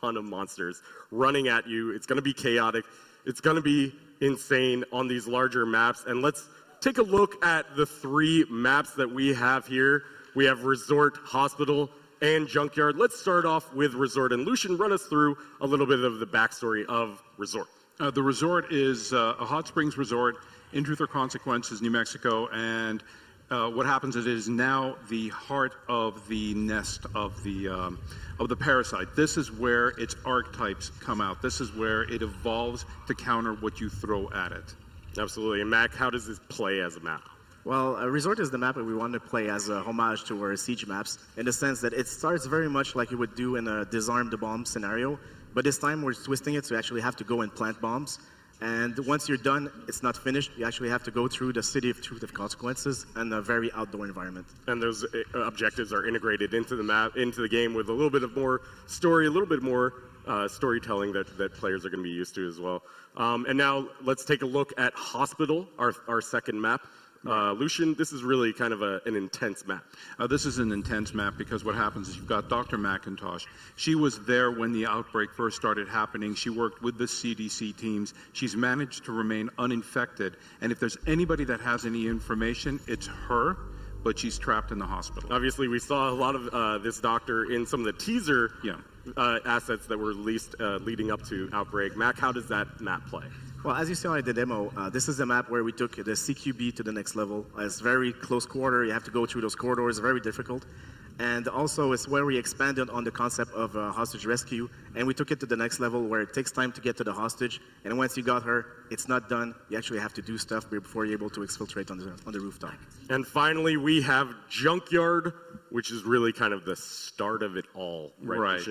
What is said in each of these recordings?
ton of monsters running at you. It's going to be chaotic. It's going to be insane on these larger maps. And let's take a look at the 3 maps that we have here. We have Resort, Hospital, and Junkyard. Let's start off with Resort. And Lucian, run us through a little bit of the backstory of Resort. The resort is a hot springs resort in Truth or Consequences, New Mexico, and what happens is it is now the heart of the nest of the parasite. This is where its archetypes come out. This is where it evolves to counter what you throw at it. Absolutely. And Mac, how does this play as a map? Well, Resort is the map that we want to play as a homage to our Siege maps, in the sense that it starts very much like you would do in a disarm the bomb scenario, but this time we're twisting it so you actually have to go and plant bombs. And once you're done, it's not finished. You actually have to go through the city of Truth of Consequences and a very outdoor environment. And those objectives are integrated into the map, into the game, with a little bit of more story, a little bit more storytelling that players are going to be used to as well. And now let's take a look at Hospital, our second map. Lucian, this is really kind of an intense map. This is an intense map because what happens is you've got Dr. McIntosh. She was there when the outbreak first started happening. She worked with the CDC teams. She's managed to remain uninfected. And if there's anybody that has any information, it's her, but she's trapped in the hospital. Obviously, we saw a lot of this doctor in some of the teaser assets that were released leading up to Outbreak. Mac, how does that map play? Well, as you saw in the demo, this is a map where we took the CQB to the next level. It's very close quarter. You have to go through those corridors, very difficult. And also, it's where we expanded on the concept of hostage rescue, and we took it to the next level where it takes time to get to the hostage. And once you got her, it's not done. You actually have to do stuff before you're able to exfiltrate on the rooftop. And finally, we have Junkyard, which is really kind of the start of it all, right?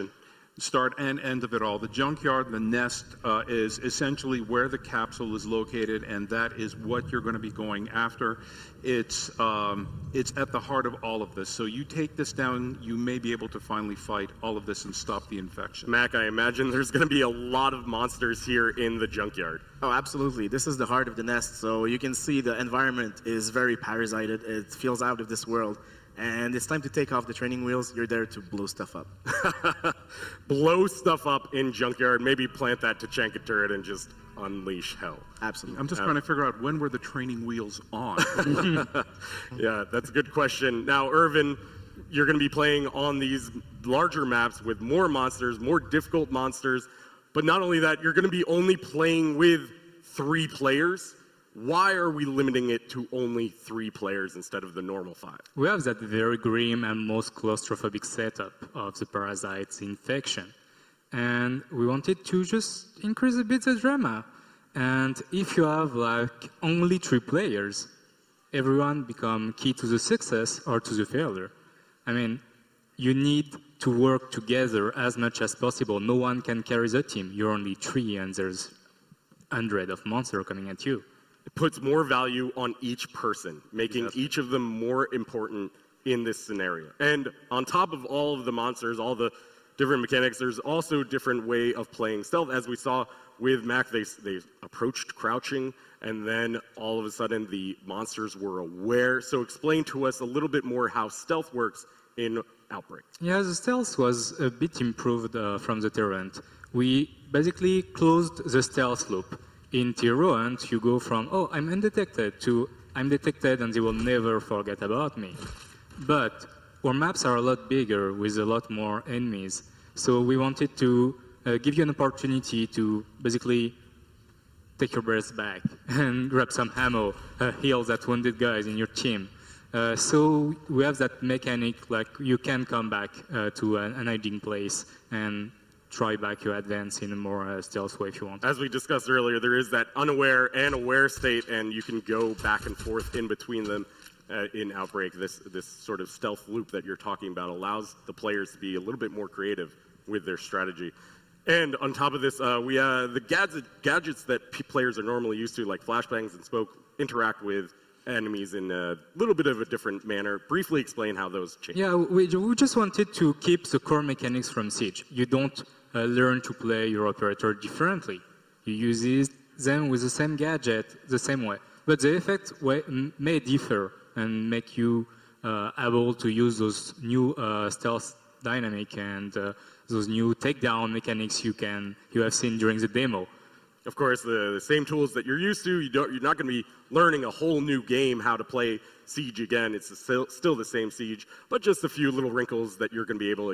Start and end of it all. The junkyard, the nest, is essentially where the capsule is located, and that is what you're going to be going after. It's at the heart of all of this. So you take this down, you may be able to finally fight all of this and stop the infection. Mac, I imagine there's going to be a lot of monsters here in the junkyard. Oh, absolutely. This is the heart of the nest. So you can see the environment is very parasited. It feels out of this world. And it's time to take off the training wheels. You're there to blow stuff up. Blow stuff up in Junkyard. Maybe plant that Tachanka turret and just unleash hell. Absolutely. I'm just trying to figure out, when were the training wheels on? Yeah, that's a good question. Now, Irvin, you're going to be playing on these larger maps with more monsters, more difficult monsters. But not only that, you're going to be only playing with 3 players. Why are we limiting it to only 3 players instead of the normal 5? We have that very grim and most claustrophobic setup of the parasite's infection. And we wanted to just increase a bit the drama. And if you have like only 3 players, everyone become key to the success or to the failure. I mean, you need to work together as much as possible. No one can carry the team. You're only 3 and there's hundreds of monsters coming at you. It puts more value on each person, making each of them more important in this scenario. And on top of all of the monsters, all the different mechanics, there's also a different way of playing stealth. As we saw with Mac, they approached crouching, and then all of a sudden the monsters were aware. So explain to us a little bit more how stealth works in Outbreak. Yeah, the stealth was a bit improved from the Tyrant. We basically closed the stealth loop. In Tyrant, you go from, oh, I'm undetected, to I'm detected and they will never forget about me. But our maps are a lot bigger with a lot more enemies. So we wanted to give you an opportunity to basically take your breath back and grab some ammo, heal that wounded guys in your team. So we have that mechanic, like you can come back to an hiding place and try back your advance in a more stealth way if you want. As we discussed earlier, there is that unaware and aware state, and you can go back and forth in between them in Outbreak. This sort of stealth loop that you're talking about allows the players to be a little bit more creative with their strategy. And on top of this, we the gadgets that players are normally used to, like flashbangs and smoke, interact with enemies in a little bit of a different manner. Briefly explain how those change. Yeah, we just wanted to keep the core mechanics from Siege. You don't learn to play your operator differently. You use them with the same gadget the same way. But the effect may differ and make you able to use those new stealth dynamic and those new takedown mechanics you have seen during the demo. Of course, the same tools that you're used to. You're not going to be learning a whole new game how to play Siege again. It's still the same Siege, but just a few little wrinkles that you're going to be able to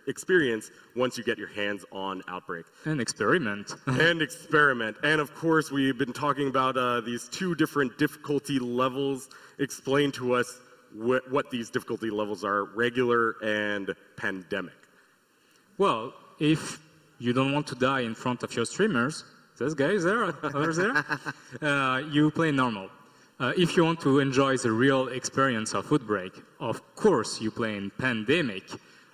experience once you get your hands on Outbreak. And experiment. And experiment. And of course, we've been talking about these two different difficulty levels. Explain to us what these difficulty levels are, regular and pandemic. Well, if you don't want to die in front of your streamers, those guys there, over there, you play normal. If you want to enjoy the real experience of Outbreak, of course you play in Pandemic.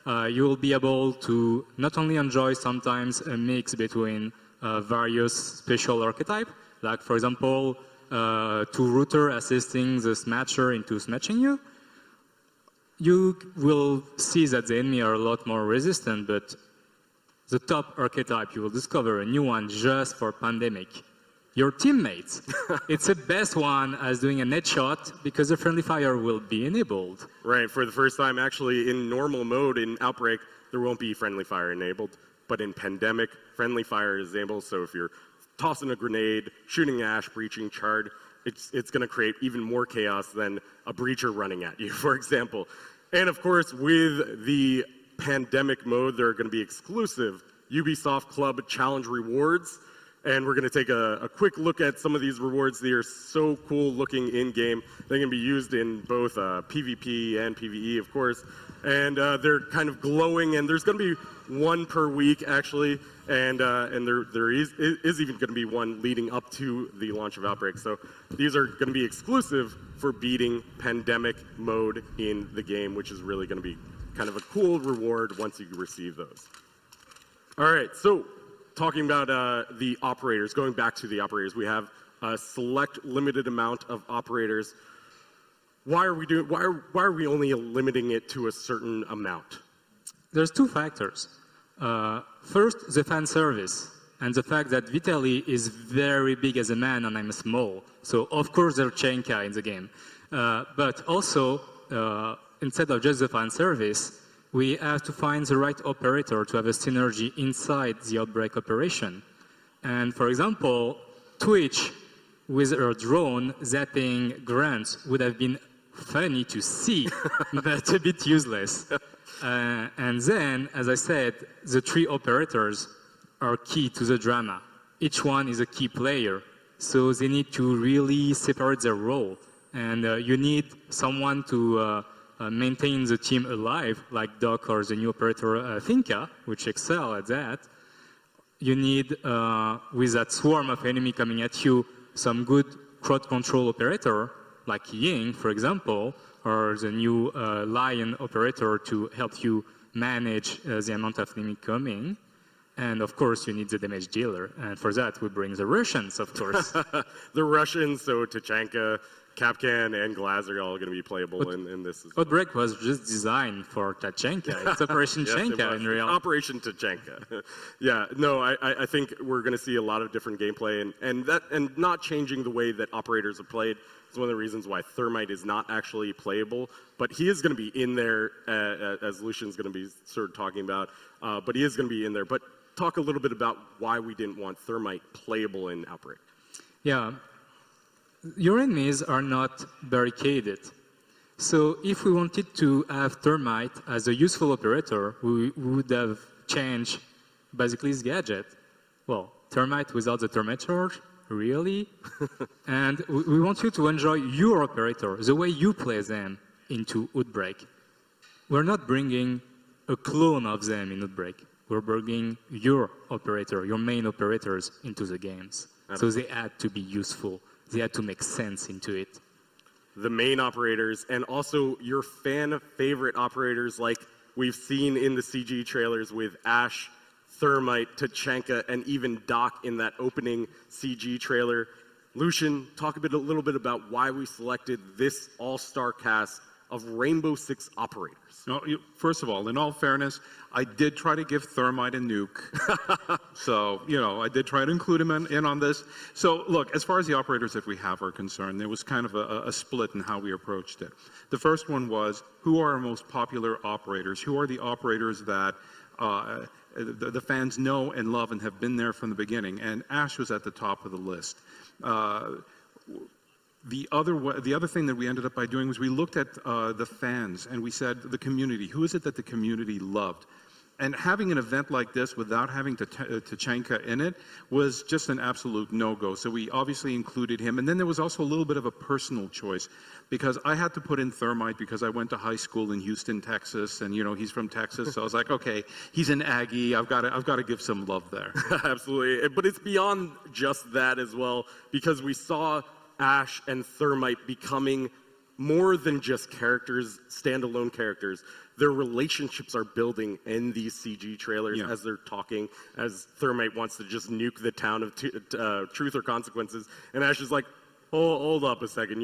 You will be able to not only enjoy sometimes a mix between various special archetypes, like for example, two router assisting the smatcher into smatching you. You will see that the enemy are a lot more resistant, but the top archetype, you will discover a new one just for Pandemic. Your teammates. It's the best one as doing a net shot because the friendly fire will be enabled. Right, for the first time actually in normal mode in Outbreak, there won't be friendly fire enabled. But in Pandemic, friendly fire is enabled, so if you're tossing a grenade, shooting Ash, breaching Chard, it's going to create even more chaos than a breacher running at you, for example. And of course, with the Pandemic mode, there are going to be exclusive Ubisoft Club Challenge rewards. And we're going to take a quick look at some of these rewards. They are so cool looking in-game. They're going to be used in both PvP and PvE, of course. And they're kind of glowing, and there's going to be one per week, actually. And there is even going to be one leading up to the launch of Outbreak. So these are going to be exclusive for beating Pandemic mode in the game, which is really going to be kind of a cool reward once you receive those. All right, so talking about the operators, going back to the operators, we have a select limited amount of operators. Why are we only limiting it to a certain amount? There's two factors. First, the fan service and the fact that Vitaly is very big as a man and I'm small. So of course there's Chenka in the game. But also, instead of just the fan service, we have to find the right operator to have a synergy inside the Outbreak operation. And for example, Twitch with her drone zapping grunts would have been funny to see, but a bit useless. And then, as I said, the three operators are key to the drama. Each one is a key player, so they need to really separate their role. And you need someone to maintain the team alive, like Doc or the new operator Finca, which excel at that. You need, with that swarm of enemy coming at you, some good crowd control operator, like Ying, for example, or the new Lion operator to help you manage the amount of enemy coming. And of course, you need the damage dealer. And for that, we bring the Russians, of course. The Russians, so Tachanka, Kapkan, and Glaz are all going to be playable in this as well. Outbreak was just designed for Tachanka. It's Operation Yes, Chenka in real. Operation Tachanka. Yeah, no, I think we're going to see a lot of different gameplay, and not changing the way that operators are played. It's one of the reasons why Thermite is not actually playable, but he is going to be in there, as Lucian's going to be sort of talking about, but he is going to be in there. But talk a little bit about why we didn't want Thermite playable in Outbreak. Yeah. Your enemies are not barricaded. So if we wanted to have Thermite as a useful operator, we would have changed basically his gadget. Well, Thermite without the Thermite charge? Really? And we want you to enjoy your operator, the way you play them into Outbreak. We're not bringing a clone of them in Outbreak. We're bringing your operator, your main operators into the games. Absolutely. So they had to be useful. They had to make sense into it. The main operators, and also your fan favorite operators, like we've seen in the CG trailers with Ash, Thermite, Tachanka, and even Doc in that opening CG trailer. Lucian, talk a little bit about why we selected this all-star cast of Rainbowsix operators. No, first of all, in all fairness, I did try to give Thermite a nuke. So, I did try to include him in on this. So, look, as far as the operators that we have are concerned, there was kind of a split in how we approached it. The first one was, who are our most popular operators? Who are the operators that the fans know and love and have been there from the beginning, and Ash was at the top of the list. The other thing that we ended up by doing was we looked at the fans and we said, the community, who is it that the community loved? And having an event like this without having Tachanka in it was just an absolute no-go. So we obviously included him. And then there was also a little bit of a personal choice, because I had to put in Thermite because I went to high school in Houston, Texas, and he's from Texas. So I was like, okay, he's an Aggie. I've got to give some love there. Absolutely, but it's beyond just that as well, because we saw Ash and Thermite becoming more than just characters, standalone characters. Their relationships are building in these CG trailers as they're talking, as Thermite wants to just nuke the town of Truth or Consequences, and Ash is like, hold up a second,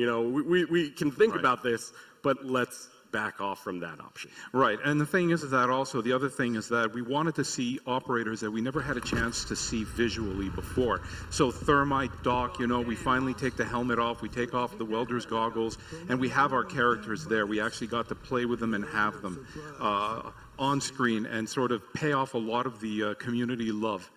we can think about this, but let's back off from that option. Right, and the thing is that also, the other thing is that we wanted to see operators that we never had a chance to see visually before. So Thermite, Doc, we finally take the helmet off, we take off the welder's goggles, and we have our characters there. We actually got to play with them and have them on screen and sort of pay off a lot of the community love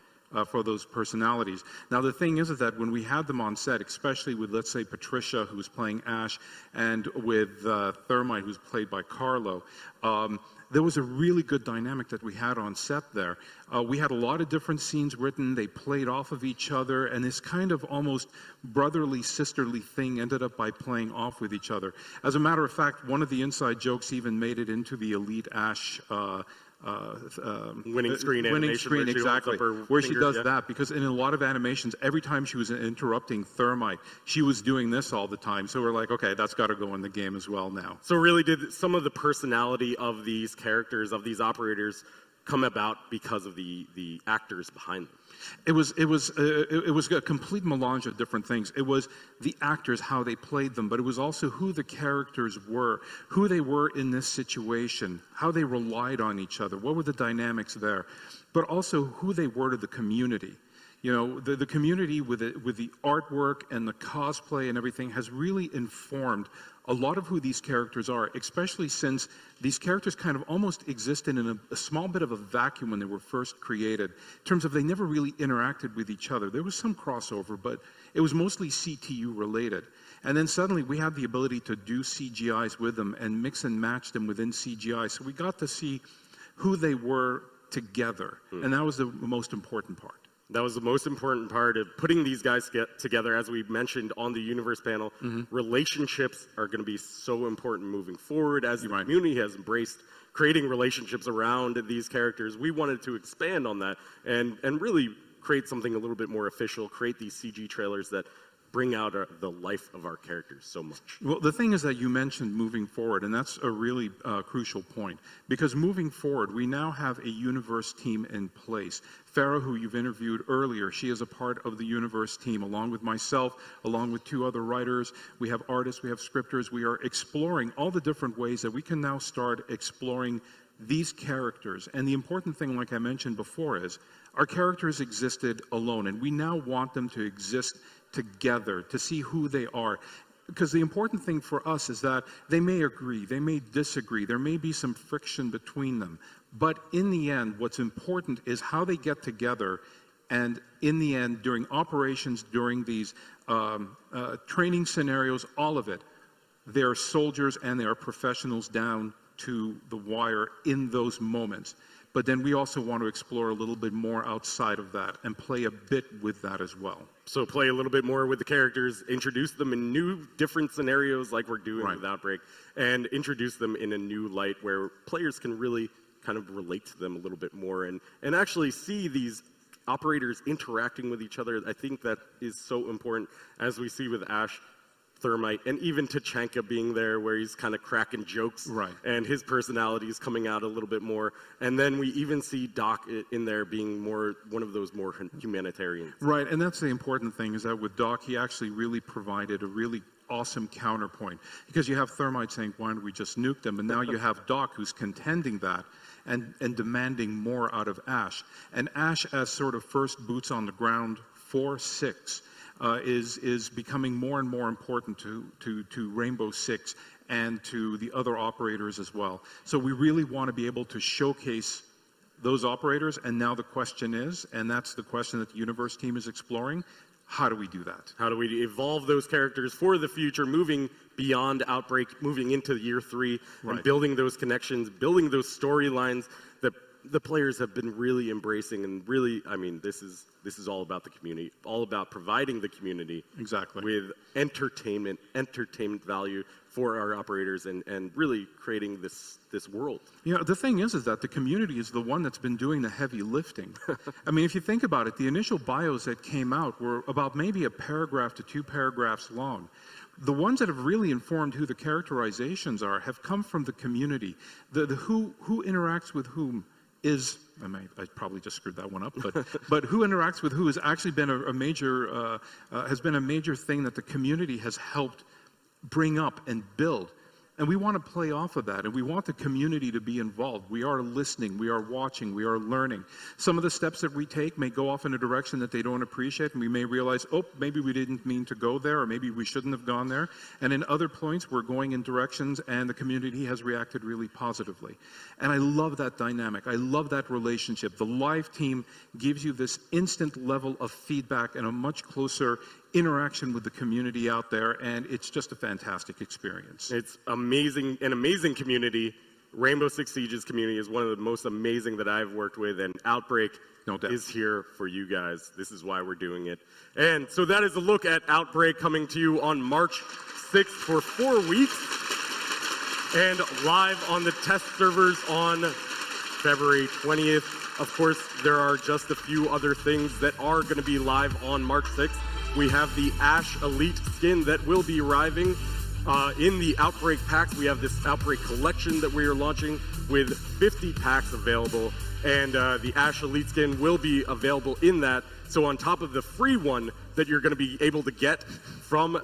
for those personalities. Now the thing is that when we had them on set, especially with, let's say, Patricia, who's playing Ash, and with Thermite, who's played by Carlo, there was a really good dynamic that we had on set there. We had a lot of different scenes written, they played off of each other, and this kind of almost brotherly, sisterly thing ended up by playing off with each other. As a matter of fact, one of the inside jokes even made it into the Elite Ash winning screen animation, exactly, where she does that, because in a lot of animations, every time she was interrupting Thermite, she was doing this all the time. So we're like, okay, that's got to go in the game as well now. So really, did some of the personality of these characters, of these operators, come about because of the actors behind them? It was a complete melange of different things. It was the actors, how they played them, but it was also who the characters were, who they were in this situation, how they relied on each other, what were the dynamics there, but also who they were to the community. The community with the artwork and the cosplay and everything has really informed a lot of who these characters are, especially since these characters kind of almost existed in a small bit of a vacuum when they were first created, in terms of they never really interacted with each other. There was some crossover, but it was mostly CTU related. And then suddenly we had the ability to do CGIs with them and mix and match them within CGI. So we got to see who they were together, and that was the most important part. That was the most important part of putting these guys together. As we mentioned on the Universe panel, relationships are going to be so important moving forward, as the community has embraced creating relationships around these characters. We wanted to expand on that and really create something a little bit more official, create these CG trailers that bring out the life of our characters so much. Well, the thing is that you mentioned moving forward, and that's a really crucial point, because moving forward, we now have a Universe team in place. Farah, who you've interviewed earlier, she is a part of the Universe team, along with myself, along with 2 other writers. We have artists, we have scripters. We are exploring all the different ways that we can now start exploring these characters. And the important thing, like I mentioned before, is our characters existed alone, and we now want them to exist together, to see who they are. Because the important thing for us is that they may agree, they may disagree, there may be some friction between them, but in the end, what's important is how they get together, and in the end, during operations, during these training scenarios, all of it, they're soldiers and they are professionals down to the wire in those moments. But then we also want to explore a little bit more outside of that and play a bit with that as well. So play a little bit more with the characters, introduce them in new, different scenarios like we're doing with Outbreak, and introduce them in a new light where players can really kind of relate to them a little bit more and actually see these operators interacting with each other. I think that is so important, as we see with Ash, Thermite, and even Tachanka being there, where he's kind of cracking jokes, and his personality is coming out a little bit more. And then we even see Doc in there being one of those more humanitarian. Right, and that's the important thing, is that with Doc, he actually really provided a really awesome counterpoint, because you have Thermite saying, why don't we just nuke them? And now you have Doc who's contending that and demanding more out of Ash. And Ash, as sort of first boots on the ground for 6, is becoming more and more important to Rainbowsix and to the other operators as well. So we really want to be able to showcase those operators, and now the question is, and that's the question that the Universe team is exploring, how do we do that? How do we evolve those characters for the future, moving beyond Outbreak, moving into year 3, and building those connections, building those storylines that the players have been really embracing, and really, I mean, this is all about the community, all about providing the community with entertainment value for our operators, and really creating this world. You know, the thing is that the community is the one that's been doing the heavy lifting. I mean, if you think about it, the initial bios that came out were about maybe a paragraph to 2 paragraphs long. The ones that have really informed who the characterizations are have come from the community. The who interacts with whom is, I probably just screwed that one up, but who interacts with who has actually been a major thing that the community has helped bring up and build. And we want to play off of that, and we want the community to be involved. We are listening, we are watching, we are learning. Some of the steps that we take may go off in a direction that they don't appreciate, and we may realize, oh, maybe we didn't mean to go there, or maybe we shouldn't have gone there. And in other points, we're going in directions, and the community has reacted really positively. And I love that dynamic. I love that relationship. The live team gives you this instant level of feedback and a much closer interaction with the community out there, and it's just a fantastic experience. It's amazing, an amazing community. Rainbow Six Siege's community is one of the most amazing that I've worked with, and Outbreak is here for you guys. This is why we're doing it. And so that is a look at Outbreak, coming to you on March 6th for 4 weeks, and live on the test servers on February 20th. Of course, there are just a few other things that are going to be live on March 6th. We have the Ash Elite skin that will be arriving in the Outbreak packs. We have this Outbreak collection that we are launching with 50 packs available, and the Ash Elite skin will be available in that. So on top of the free one that you're going to be able to get from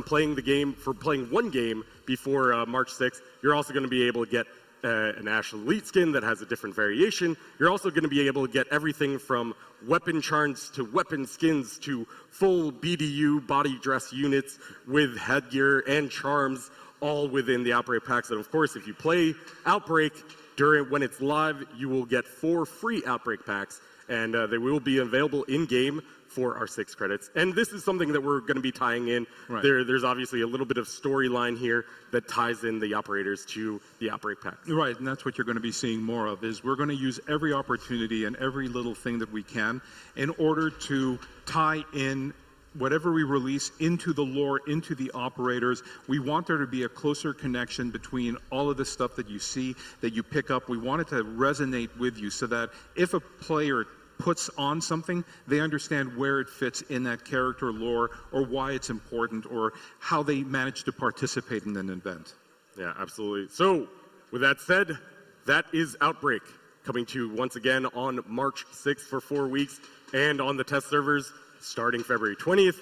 playing the game, for playing one game before March 6th, you're also going to be able to get an Ash Elite skin that has a different variation. You're also going to be able to get everything from weapon charms to weapon skins to full BDU body dress units with headgear and charms, all within the Outbreak packs. And of course, if you play Outbreak when it's live, you will get 4 free Outbreak packs, and they will be available in-game for our 6 credits. And this is something that we're going to be tying in. There's obviously a little bit of storyline here that ties in the operators to the Outbreak packs. Right, and that's what you're going to be seeing more of, is we're going to use every opportunity and every little thing that we can in order to tie in whatever we release into the lore, into the operators. We want there to be a closer connection between all of the stuff that you see, that you pick up. We want it to resonate with you so that if a player puts on something, they understand where it fits in that character lore, or why it's important, or how they manage to participate in an event. Yeah, absolutely. So, with that said, that is Outbreak, coming to you once again on March 6th for 4 weeks, and on the test servers starting February 20th.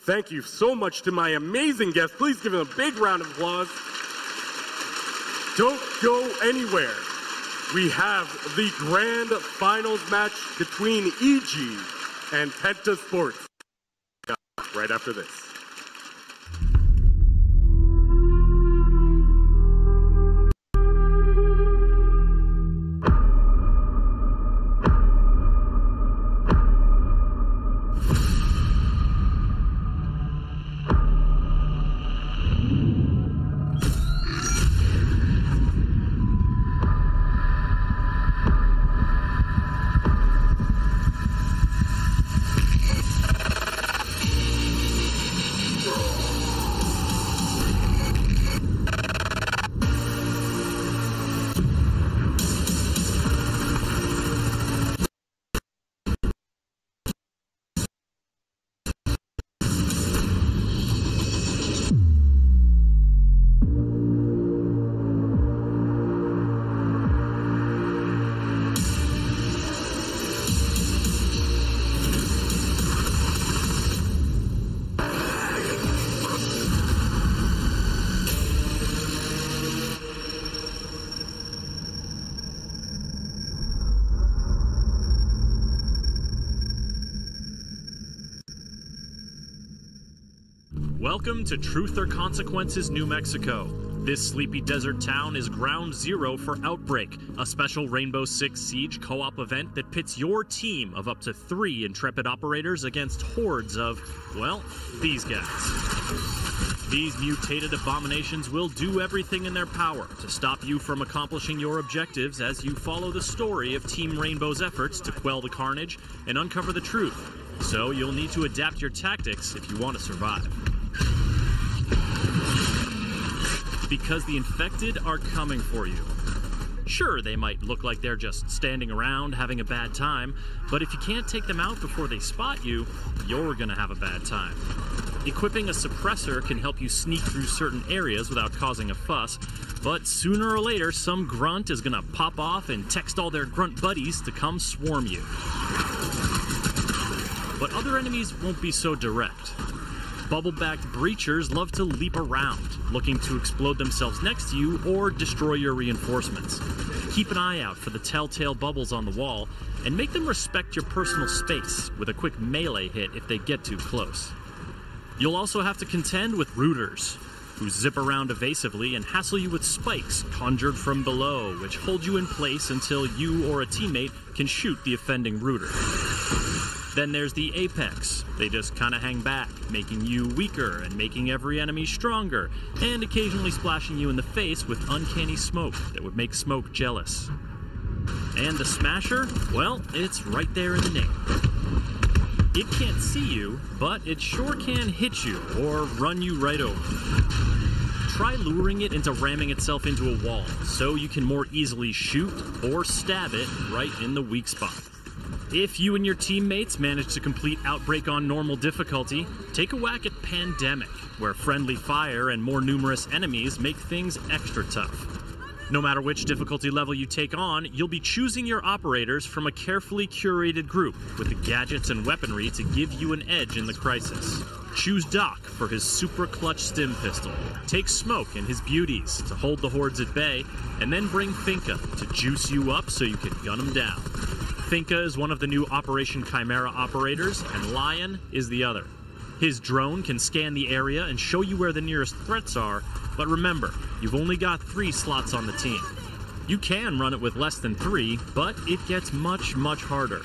Thank you so much to my amazing guests. Please give them a big round of applause. Don't go anywhere. We have the grand finals match between EG and Penta Sports right after this. Welcome to Truth or Consequences, New Mexico, This sleepy desert town is ground zero for Outbreak, a special Rainbow Six Siege co-op event that pits your team of up to 3 intrepid operators against hordes of, well, these guys. These mutated abominations will do everything in their power to stop you from accomplishing your objectives as you follow the story of Team Rainbow's efforts to quell the carnage and uncover the truth. So you'll need to adapt your tactics if you want to survive. Because the infected are coming for you. Sure, they might look like they're just standing around having a bad time, but if you can't take them out before they spot you, you're gonna have a bad time. Equipping a suppressor can help you sneak through certain areas without causing a fuss, but sooner or later, some grunt is gonna pop off and text all their grunt buddies to come swarm you. But other enemies won't be so direct. Bubble-backed breachers love to leap around, looking to explode themselves next to you or destroy your reinforcements. Keep an eye out for the telltale bubbles on the wall, and make them respect your personal space with a quick melee hit if they get too close. You'll also have to contend with rooters, who zip around evasively and hassle you with spikes conjured from below, which hold you in place until you or a teammate can shoot the offending rooter. Then there's the Apex. They just kind of hang back, making you weaker and making every enemy stronger, and occasionally splashing you in the face with uncanny smoke that would make Smoke jealous. And the Smasher? Well, it's right there in the name. It can't see you, but it sure can hit you or run you right over. Try luring it into ramming itself into a wall so you can more easily shoot or stab it right in the weak spot. If you and your teammates manage to complete Outbreak on normal difficulty, take a whack at Pandemic, where friendly fire and more numerous enemies make things extra tough. No matter which difficulty level you take on, you'll be choosing your operators from a carefully curated group with the gadgets and weaponry to give you an edge in the crisis. Choose Doc for his super clutch stim pistol. Take Smoke and his beauties to hold the hordes at bay, and then bring Finka to juice you up so you can gun them down. Finka is one of the new Operation Chimera operators, and Lion is the other. His drone can scan the area and show you where the nearest threats are, but remember, you've only got 3 slots on the team. You can run it with less than 3, but it gets much, much harder.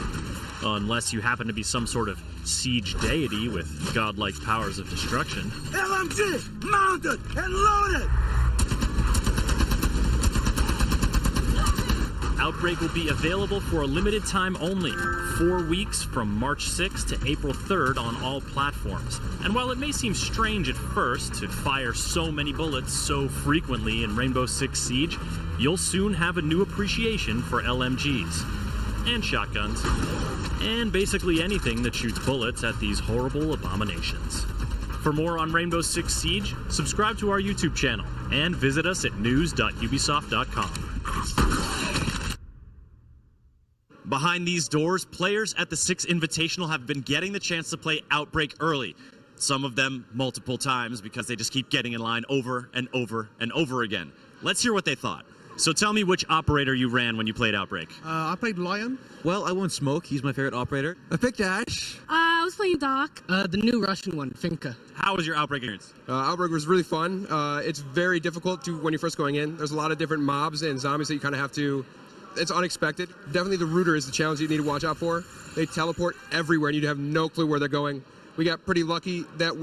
Unless you happen to be some sort of siege deity with godlike powers of destruction. LMG, mounted and loaded! Outbreak will be available for a limited time only, 4 weeks from March 6th to April 3rd on all platforms. And while it may seem strange at first to fire so many bullets so frequently in Rainbow Six Siege, you'll soon have a new appreciation for LMGs, and shotguns, and basically anything that shoots bullets at these horrible abominations. For more on Rainbow Six Siege, subscribe to our YouTube channel, and visit us at news.ubisoft.com. Behind these doors, players at the Six Invitational have been getting the chance to play Outbreak early. Some of them multiple times because they just keep getting in line over and over and over again. Let's hear what they thought. So tell me which operator you ran when you played Outbreak. I played Lion. Well, I went Smoke. He's my favorite operator. I picked Ash. I was playing Doc. The new Russian one, Finka. How was your Outbreak experience? Outbreak was really fun. It's very difficult when you're first going in. There's a lot of different mobs and zombies that you kind of have to... It's unexpected. Definitely the Rooter is the challenge you need to watch out for. They teleport everywhere and you have no clue where they're going. We got pretty lucky that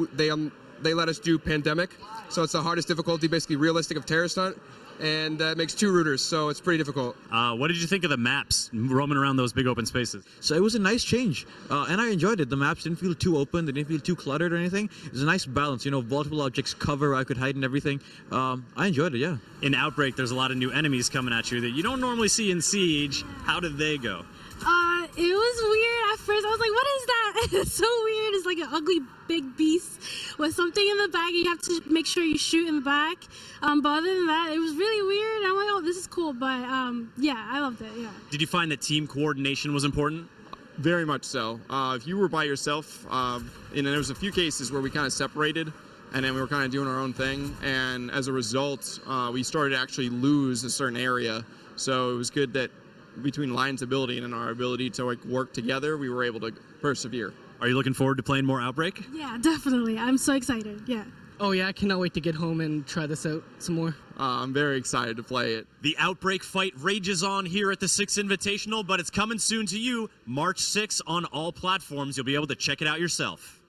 they let us do Pandemic. So it's the hardest difficulty, basically realistic of Terrorist Hunt. And that makes 2 rooters, so it's pretty difficult. What did you think of the maps roaming around those big open spaces? So it was a nice change, and I enjoyed it. The maps didn't feel too open, they didn't feel too cluttered or anything. It was a nice balance, you know, multiple objects, cover, I could hide and everything. I enjoyed it, yeah. In Outbreak, there's a lot of new enemies coming at you that you don't normally see in Siege. How did they go? It was weird at first. I was like, what is that? It's so weird. It's like an ugly big beast with something in the back. You have to make sure you shoot in the back. But other than that, it was really weird. I'm like, oh, this is cool. But yeah, I loved it, yeah. Did you find that team coordination was important? Very much so. If you were by yourself, and there was a few cases where we kind of separated, and then we were kind of doing our own thing. And as a result, we started to actually lose a certain area. So it was good that between Lion's ability and our ability to like work together, we were able to persevere. Are you looking forward to playing more Outbreak? Yeah, definitely. I'm so excited, yeah. Oh yeah, I cannot wait to get home and try this out some more. I'm very excited to play it. The Outbreak fight rages on here at the 6 Invitational, but it's coming soon to you, March 6 on all platforms. You'll be able to check it out yourself.